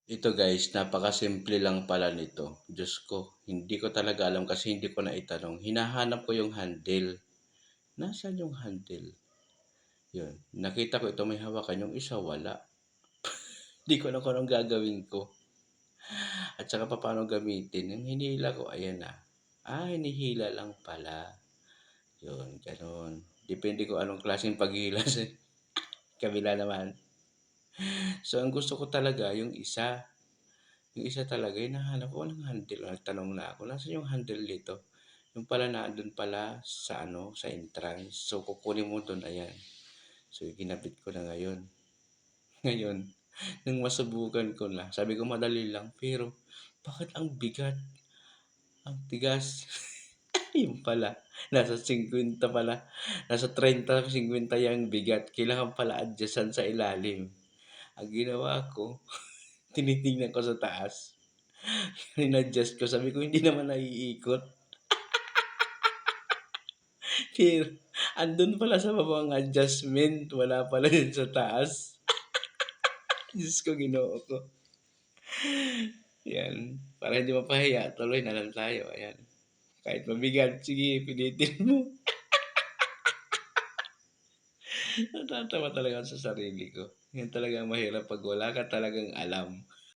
Ito guys, napakasimple lang pala nito. Diyos ko, hindi ko talaga alam kasi hindi ko na itanong. Hinahanap ko yung handle. Nasaan yung handle? Yun. Nakita ko ito may hawakan, yung isa wala. Hindi ko alam kung anong gagawin ko. At saka paano gamitin. Yung hinila ko, ayan na. Hinihila lang pala. Yun, ganun. Depende ko anong klaseng paghila sa kabila naman. So, ang gusto ko talaga, yung isa. Yung isa talaga, hinahanap ko, walang handle. Nagtanong na ako, nasaan yung handle dito? Yung pala nandun pala sa sa entrance. So, kukunin mo dun, ayan. So, ginabit ko na ngayon. Ngayon, nung masubukan ko na, sabi ko madali lang, pero bakit ang bigat? Ang tigas. Yun pala, nasa 50 pala. Nasa 30, 50 yung bigat. Kailangan pala adjustan sa ilalim. Ang ginawa ko, tinitingnan ko sa taas. In-adjust ko. Sabi ko, hindi naman naiikot. Pero, andun pala sa baba ang adjustment. Wala pala yun sa taas. Diyos ko, ginoo ko. Yan. Para hindi mapahiya, tuloy na lang tayo. Ayan. Kahit mabigat, sige, pilitin mo. Natatawa talaga ako sa sarili ko. Yan talaga ang mahirap pag wala ka talagang alam.